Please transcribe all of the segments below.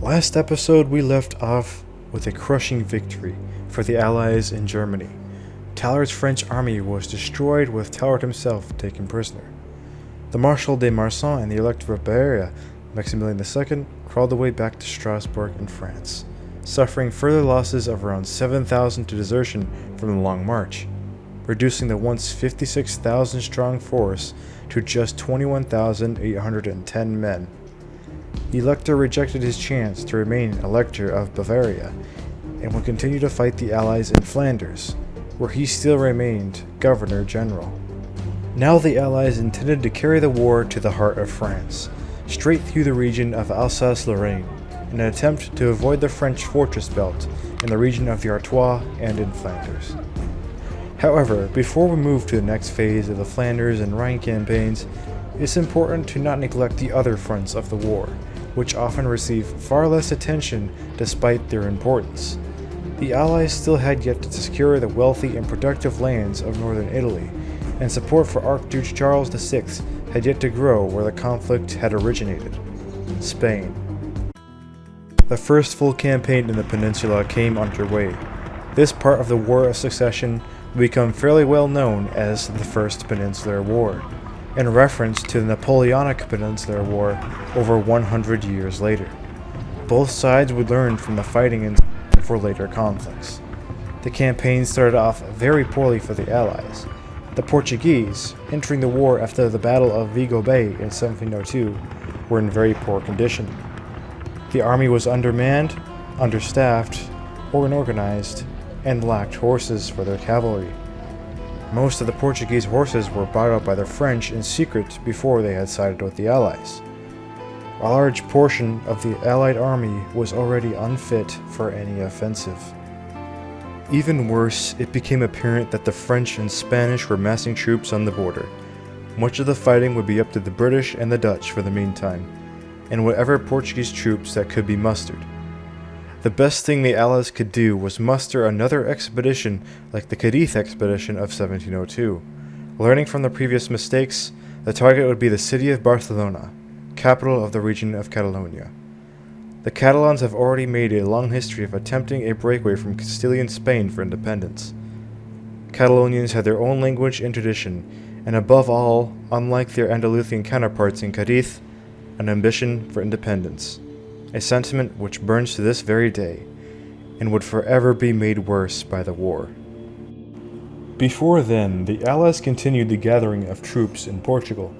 Last episode we left off with a crushing victory for the Allies in Germany. Tallard's French army was destroyed with Tallard himself taken prisoner. The Marshal de Marsan and the Elector of Bavaria, Maximilian II, crawled away back to Strasbourg in France, suffering further losses of around 7,000 to desertion from the long march, reducing the once 56,000 strong force to just 21,810 men. The Elector rejected his chance to remain Elector of Bavaria and would continue to fight the Allies in Flanders, where he still remained Governor General. Now the Allies intended to carry the war to the heart of France, straight through the region of Alsace-Lorraine, in an attempt to avoid the French fortress belt in the region of the Artois and in Flanders. However, before we move to the next phase of the Flanders and Rhine campaigns, it's important to not neglect the other fronts of the war, which often receive far less attention despite their importance. The Allies still had yet to secure the wealthy and productive lands of northern Italy, and support for Archduke Charles VI had yet to grow where the conflict had originated: Spain. The first full campaign in the peninsula came underway. This part of the War of Succession would become fairly well known as the First Peninsular War, in reference to the Napoleonic Peninsular War over 100 years later. Both sides would learn from the fighting for later conflicts. The campaign started off very poorly for the Allies. The Portuguese, entering the war after the Battle of Vigo Bay in 1702, were in very poor condition. The army was undermanned, understaffed, unorganized, and lacked horses for their cavalry. Most of the Portuguese horses were bought up by the French in secret before they had sided with the Allies. A large portion of the Allied army was already unfit for any offensive. Even worse, it became apparent that the French and Spanish were massing troops on the border. Much of the fighting would be up to the British and the Dutch for the meantime, and whatever Portuguese troops that could be mustered. The best thing the Allies could do was muster another expedition like the Cadiz expedition of 1702. Learning from the previous mistakes, the target would be the city of Barcelona, capital of the region of Catalonia. The Catalans have already made a long history of attempting a breakaway from Castilian Spain for independence. Catalonians had their own language and tradition, and above all, unlike their Andalusian counterparts in Cadiz, an ambition for independence, a sentiment which burns to this very day, and would forever be made worse by the war. Before then, the Allies continued the gathering of troops in Portugal.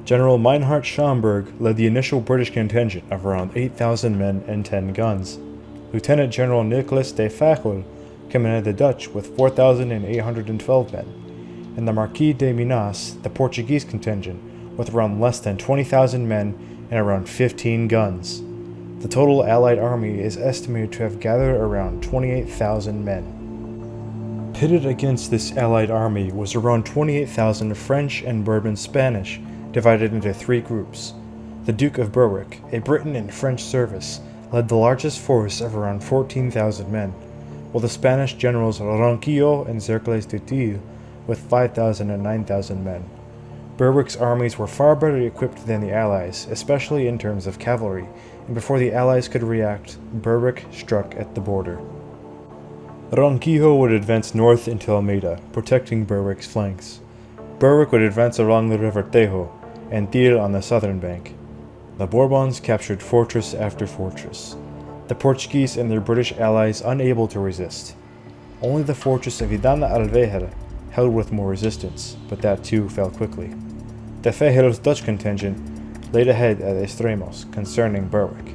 General Meinhard Schomberg led the initial British contingent of around 8,000 men and 10 guns. Lieutenant General Nicolas de Fagel commanded the Dutch with 4,812 men, and the Marquis de Minas, the Portuguese contingent, with around less than 20,000 men and around 15 guns. The total Allied army is estimated to have gathered around 28,000 men. Pitted against this Allied army was around 28,000 French and Bourbon Spanish, divided into three groups. The Duke of Berwick, a Briton in French service, led the largest force of around 14,000 men, while the Spanish generals Ronquillo and Xerxes de Tilly with 5,000 and 9,000 men. Berwick's armies were far better equipped than the Allies, especially in terms of cavalry, and before the Allies could react, Berwick struck at the border. Ronquillo would advance north into Almeida, protecting Berwick's flanks. Berwick would advance along the river Tejo, and Tilly on the southern bank. The Bourbons captured fortress after fortress, the Portuguese and their British allies unable to resist. Only the fortress of Vidana Alvejar held with more resistance, but that too fell quickly. De Fagel's Dutch contingent laid ahead at Extremos concerning Berwick.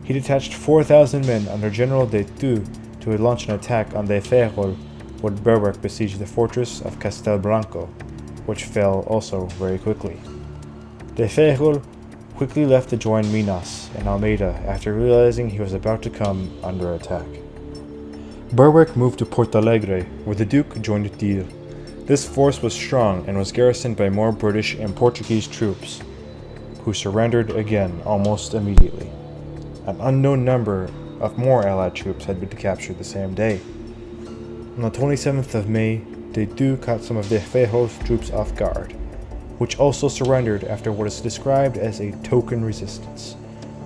He detached 4,000 men under General de Thou to launch an attack on De Fagel, would Berwick besiege the fortress of Castelbranco, which fell also very quickly. De Fagel quickly left to join Minas in Almeida after realizing he was about to come under attack. Berwick moved to Portalegre, where the Duke joined Tilly. This force was strong and was garrisoned by more British and Portuguese troops, who surrendered again almost immediately. An unknown number of more Allied troops had been captured the same day. On the 27th of May, de Thou caught some of De Fagel's troops off guard, which also surrendered after what is described as a token resistance.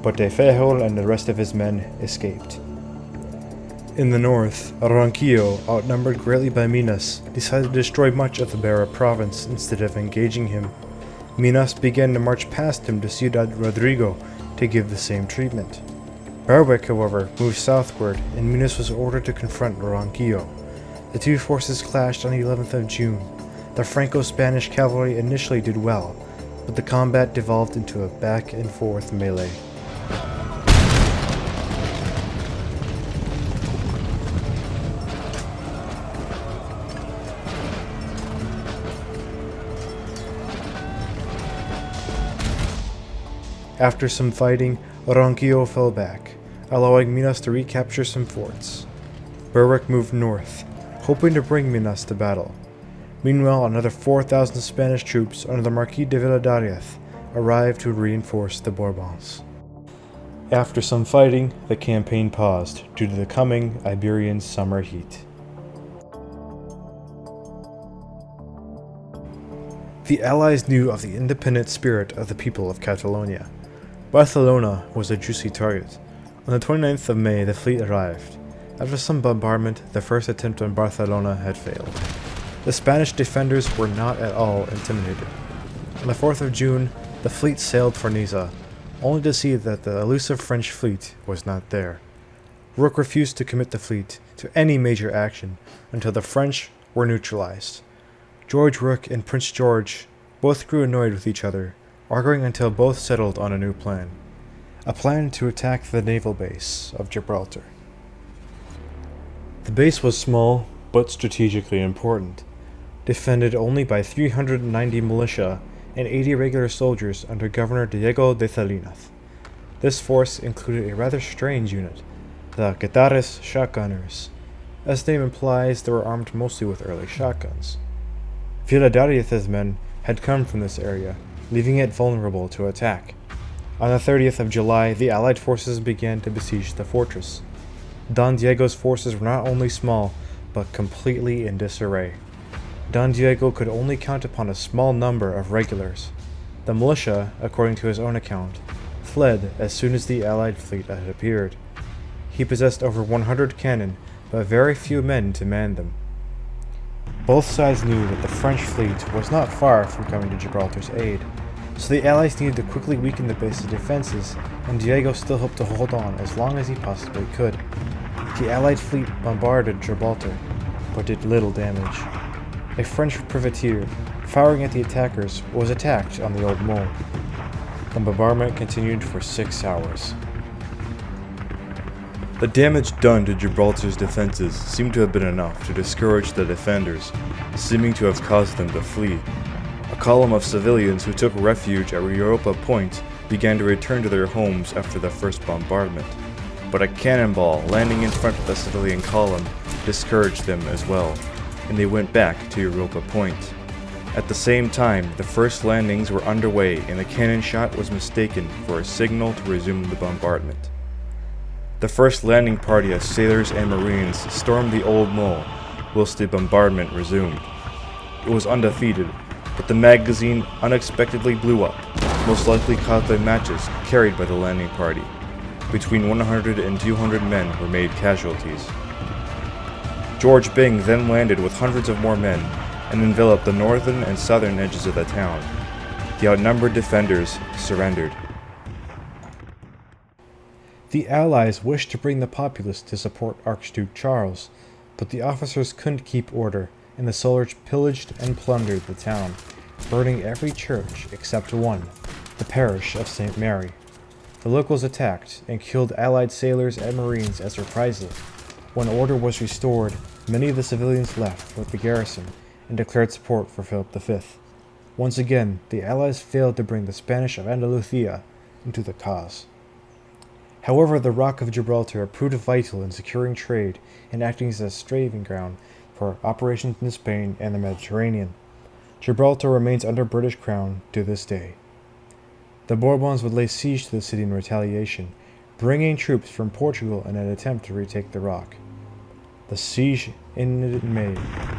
but de Fejol and the rest of his men escaped. In the north, Ronquillo, outnumbered greatly by Minas, decided to destroy much of the Beira province instead of engaging him. Minas began to march past him to Ciudad Rodrigo to give the same treatment. Berwick, however, moved southward, and Minas was ordered to confront Ronquillo. The two forces clashed on the 11th of June. The Franco-Spanish cavalry initially did well, but the combat devolved into a back-and-forth melee. After some fighting, Ronquillo fell back, allowing Minas to recapture some forts. Berwick moved north, hoping to bring Minas to battle. Meanwhile, another 4,000 Spanish troops under the Marquis de Villadarias arrived to reinforce the Bourbons. After some fighting, the campaign paused due to the coming Iberian summer heat. The Allies knew of the independent spirit of the people of Catalonia. Barcelona was a juicy target. On the 29th of May, the fleet arrived. After some bombardment, the first attempt on Barcelona had failed. The Spanish defenders were not at all intimidated. On the 4th of June, the fleet sailed for Niza, only to see that the elusive French fleet was not there. Rooke refused to commit the fleet to any major action until the French were neutralized. George Rooke and Prince George both grew annoyed with each other, arguing until both settled on a new plan. A plan to attack the naval base of Gibraltar. The base was small, but strategically important, defended only by 390 militia and 80 regular soldiers under Governor Diego de Salinas. This force included a rather strange unit, the Guitarras shotgunners. As the name implies, they were armed mostly with early shotguns. Villadarias' men had come from this area, leaving it vulnerable to attack. On the 30th of July, the Allied forces began to besiege the fortress. Don Diego's forces were not only small, but completely in disarray. Don Diego could only count upon a small number of regulars. The militia, according to his own account, fled as soon as the Allied fleet had appeared. He possessed over 100 cannon, but very few men to man them. Both sides knew that the French fleet was not far from coming to Gibraltar's aid, so the Allies needed to quickly weaken the base's defenses, and Diego still hoped to hold on as long as he possibly could. The Allied fleet bombarded Gibraltar, but did little damage. A French privateer, firing at the attackers, was attacked on the Old Mole. The bombardment continued for 6 hours. The damage done to Gibraltar's defenses seemed to have been enough to discourage the defenders, seeming to have caused them to flee. A column of civilians who took refuge at Cabrita Point began to return to their homes after the first bombardment, but a cannonball landing in front of the civilian column discouraged them as well, and they went back to Cabrita Point. At the same time, the first landings were underway and the cannon shot was mistaken for a signal to resume the bombardment. The first landing party of sailors and marines stormed the Old Mole, whilst the bombardment resumed. It was undefeated, but the magazine unexpectedly blew up, most likely caused by matches carried by the landing party. Between 100 and 200 men were made casualties. George Byng then landed with hundreds of more men and enveloped the northern and southern edges of the town. The outnumbered defenders surrendered. The Allies wished to bring the populace to support Archduke Charles, but the officers couldn't keep order, and the soldiers pillaged and plundered the town, burning every church except one, the parish of St. Mary. The locals attacked and killed Allied sailors and marines as reprisal. When order was restored, many of the civilians left with the garrison and declared support for Philip V. Once again, the Allies failed to bring the Spanish of Andalusia into the cause. However, the Rock of Gibraltar proved vital in securing trade and acting as a staging ground for operations in Spain and the Mediterranean. Gibraltar remains under British crown to this day. The Bourbons would lay siege to the city in retaliation, bringing troops from Portugal in an attempt to retake the rock. The siege ended in May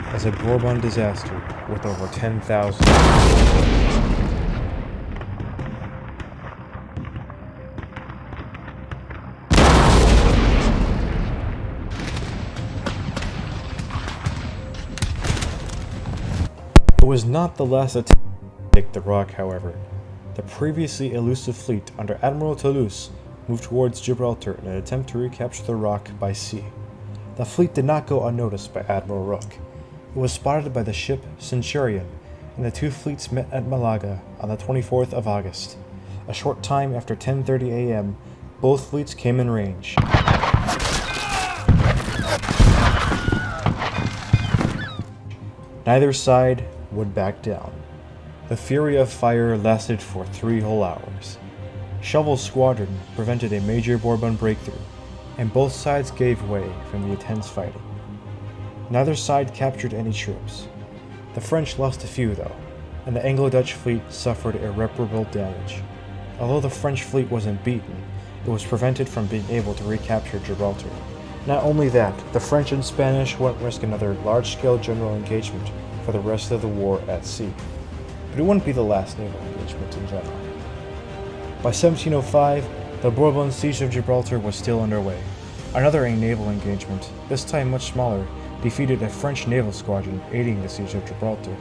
as a Bourbon disaster with over 10,000. was not the last attempt to take the rock, however. The previously elusive fleet under Admiral Toulouse moved towards Gibraltar in an attempt to recapture the rock by sea. The fleet did not go unnoticed by Admiral Rooke. It was spotted by the ship Centurion, and the two fleets met at Malaga on the 24th of August. A short time after 10:30 a.m., both fleets came in range. Neither side would back down. The fury of fire lasted for 3 whole hours. Chauvel's squadron prevented a major Bourbon breakthrough, and both sides gave way from the intense fighting. Neither side captured any troops. The French lost a few, though, and the Anglo-Dutch fleet suffered irreparable damage. Although the French fleet wasn't beaten, it was prevented from being able to recapture Gibraltar. Not only that, the French and Spanish wouldn't risk another large-scale general engagement for the rest of the war at sea. But it wouldn't be the last naval engagement in general. By 1705, the Bourbon siege of Gibraltar was still underway. Another naval engagement, this time much smaller, defeated a French naval squadron aiding the siege of Gibraltar.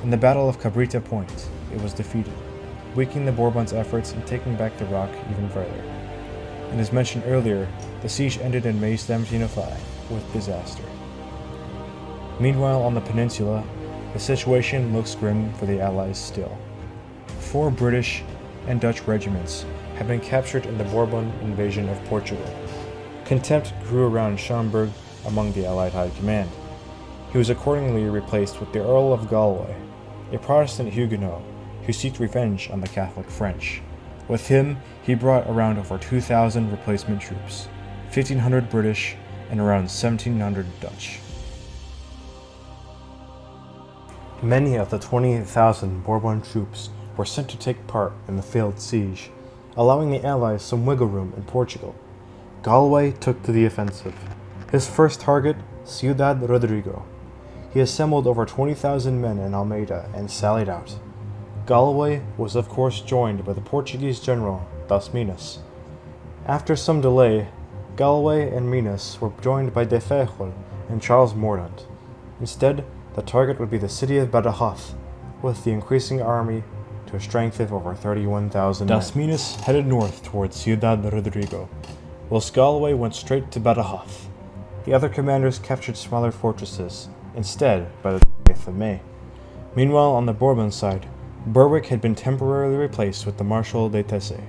In the Battle of Cabrita Point, it was defeated, weakening the Bourbons' efforts in taking back the rock even further. And as mentioned earlier, the siege ended in May 1705 with disaster. Meanwhile, on the peninsula, the situation looks grim for the Allies still. 4 British and Dutch regiments had been captured in the Bourbon invasion of Portugal. Contempt grew around Schomberg among the Allied High Command. He was accordingly replaced with the Earl of Galway, a Protestant Huguenot who sought revenge on the Catholic French. With him, he brought around over 2,000 replacement troops, 1,500 British and around 1,700 Dutch. Many of the 28,000 Bourbon troops were sent to take part in the failed siege, allowing the Allies some wiggle room in Portugal. Galway took to the offensive. His first target, Ciudad Rodrigo. He assembled over 20,000 men in Almeida and sallied out. Galway was of course joined by the Portuguese general Das Minas. After some delay, Galway and Minas were joined by De Feuil and Charles Mordaunt. Instead, the target would be the city of Badajoz, with the increasing army to a strength of over 31,000 men. Das Minas headed north towards Ciudad Rodrigo, whilst Galway went straight to Badajoz. The other commanders captured smaller fortresses, instead, by the 20th of May. Meanwhile, on the Bourbon side, Berwick had been temporarily replaced with the Marshal de Tesse.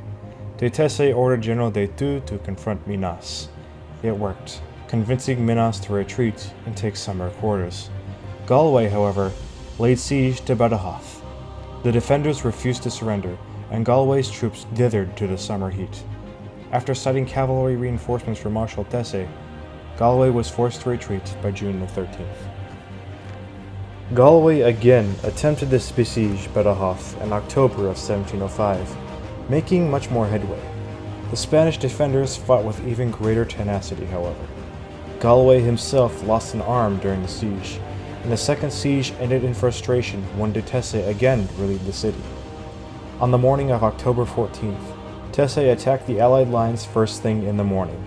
De Tesse ordered General de Thou to confront Minas. It worked, convincing Minas to retreat and take summer quarters. Galway, however, laid siege to Badajoz. The defenders refused to surrender, and Galway's troops dithered to the summer heat. After citing cavalry reinforcements from Marshal Tesse, Galway was forced to retreat by June the 13th. Galway again attempted to besiege Badajoz in October of 1705, making much more headway. The Spanish defenders fought with even greater tenacity, however. Galway himself lost an arm during the siege, and the second siege ended in frustration when de Tesse again relieved the city. On the morning of October 14th, Tesse attacked the Allied lines first thing in the morning.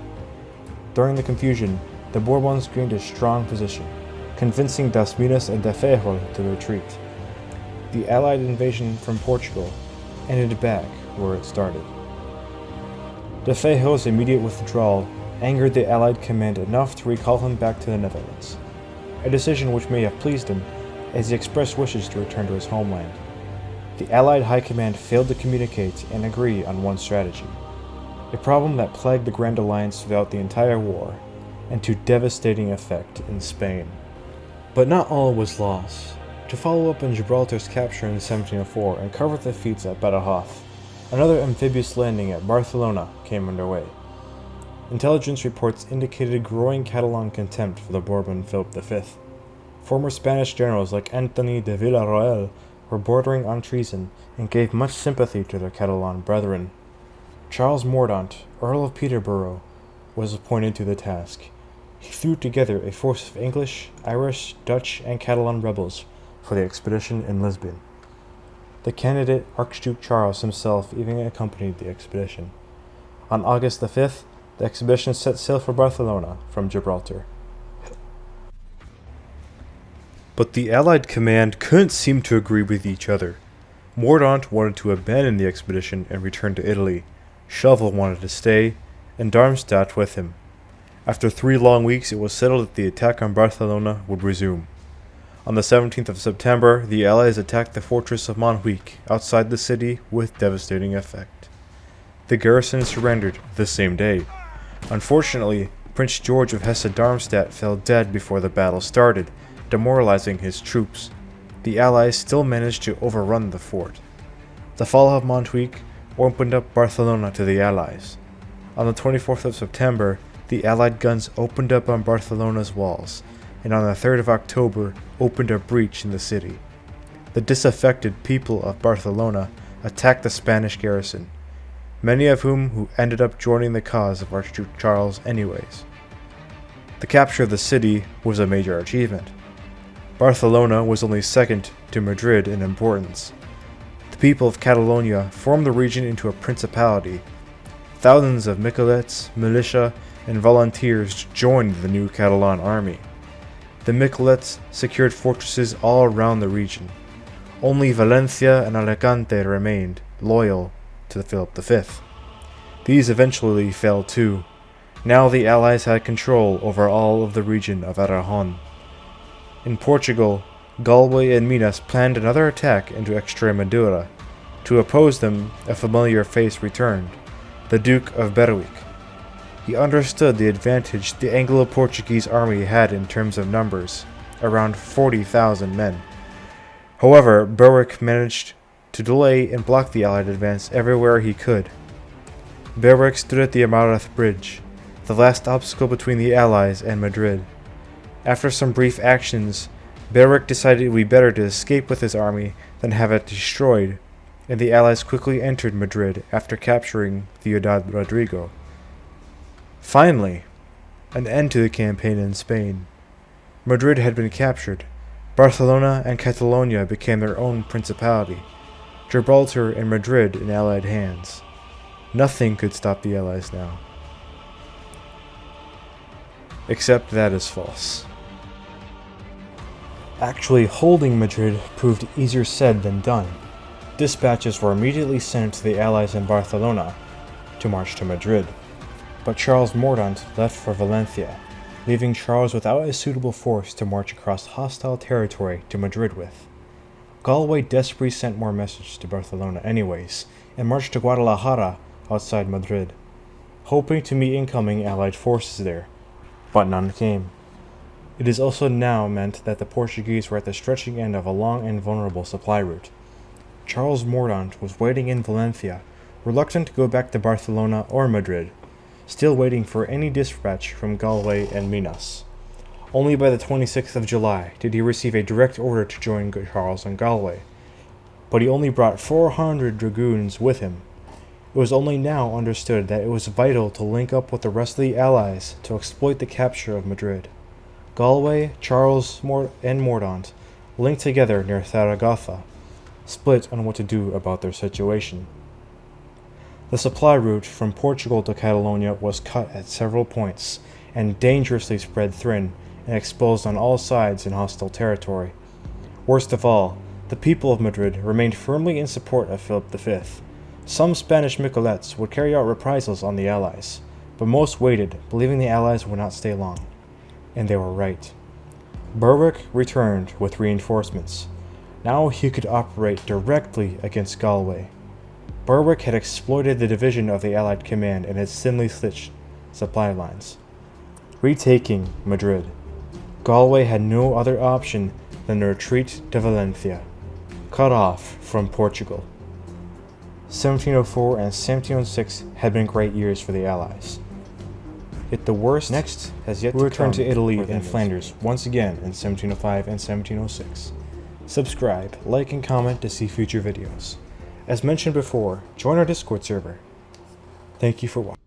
During the confusion, the Bourbons gained a strong position, convincing Das Minas and De Feuil to retreat. The Allied invasion from Portugal ended back where it started. De Feuil's immediate withdrawal angered the Allied command enough to recall him back to the Netherlands, a decision which may have pleased him, as he expressed wishes to return to his homeland. The Allied High Command failed to communicate and agree on one strategy, a problem that plagued the Grand Alliance throughout the entire war, and to devastating effect in Spain. But not all was lost. To follow up on Gibraltar's capture in 1704 and cover the defeats at Badajoz, another amphibious landing at Barcelona came underway. Intelligence reports indicated growing Catalan contempt for the Bourbon Philip V. Former Spanish generals like Antony de Villarroel were bordering on treason and gave much sympathy to their Catalan brethren. Charles Mordaunt, Earl of Peterborough, was appointed to the task. He threw together a force of English, Irish, Dutch, and Catalan rebels for the expedition in Lisbon. The candidate Archduke Charles himself even accompanied the expedition. On August the 5th, the expedition set sail for Barcelona from Gibraltar. But the Allied command couldn't seem to agree with each other. Mordaunt wanted to abandon the expedition and return to Italy. Chauvel wanted to stay, and Darmstadt with him. After 3 long weeks, it was settled that the attack on Barcelona would resume. On the 17th of September, the Allies attacked the fortress of Montjuic outside the city with devastating effect. The garrison surrendered the same day. Unfortunately, Prince George of Hesse-Darmstadt fell dead before the battle started, demoralizing his troops. The Allies still managed to overrun the fort. The fall of Montjuic opened up Barcelona to the Allies. On the 24th of September, the Allied guns opened up on Barcelona's walls, and on the 3rd of October opened a breach in the city. The disaffected people of Barcelona attacked the Spanish garrison, many of whom ended up joining the cause of Archduke Charles anyways. The capture of the city was a major achievement. Barcelona was only second to Madrid in importance. The people of Catalonia formed the region into a principality. Thousands of Miquelets, militia, and volunteers joined the new Catalan army. The Miquelets secured fortresses all around the region. Only Valencia and Alicante remained loyal to Philip V. These eventually fell too. Now the Allies had control over all of the region of Aragon. In Portugal, Galway and Minas planned another attack into Extremadura. To oppose them, a familiar face returned, the Duke of Berwick. He understood the advantage the Anglo-Portuguese army had in terms of numbers, around 40,000 men. However, Berwick managed to delay and block the Allied advance everywhere he could. Berwick stood at the Amareth Bridge, the last obstacle between the Allies and Madrid. After some brief actions, Berwick decided it would be better to escape with his army than have it destroyed, and the Allies quickly entered Madrid after capturing Ciudad Rodrigo. Finally, an end to the campaign in Spain. Madrid had been captured. Barcelona and Catalonia became their own principality. Gibraltar and Madrid in Allied hands. Nothing could stop the Allies now. Except that is false. Actually holding Madrid proved easier said than done. Dispatches were immediately sent to the Allies in Barcelona to march to Madrid. But Charles Mordaunt left for Valencia, leaving Charles without a suitable force to march across hostile territory to Madrid with. Galway desperately sent more messages to Barcelona anyways, and marched to Guadalajara outside Madrid, hoping to meet incoming Allied forces there, but none came. It is also now meant that the Portuguese were at the stretching end of a long and vulnerable supply route. Charles Mordaunt was waiting in Valencia, reluctant to go back to Barcelona or Madrid, still waiting for any dispatch from Galway and Minas. Only by the 26th of July did he receive a direct order to join Charles in Galway, but he only brought 400 dragoons with him. It was only now understood that it was vital to link up with the rest of the Allies to exploit the capture of Madrid. Galway, Charles, and Mordaunt linked together near Zaragoza, split on what to do about their situation. The supply route from Portugal to Catalonia was cut at several points and dangerously spread thin and exposed on all sides in hostile territory. Worst of all, the people of Madrid remained firmly in support of Philip V. Some Spanish Miquelets would carry out reprisals on the Allies, but most waited, believing the Allies would not stay long. And they were right. Berwick returned with reinforcements. Now he could operate directly against Galway. Berwick had exploited the division of the Allied command and its thinly stitched supply lines. Retaking Madrid, Galway had no other option than to retreat to Valencia, cut off from Portugal. 1704 and 1706 had been great years for the Allies. Yet the worst next has yet to return to Italy and Flanders once again in 1705 and 1706. Subscribe, like, and comment to see future videos. As mentioned before, join our Discord server. Thank you for watching.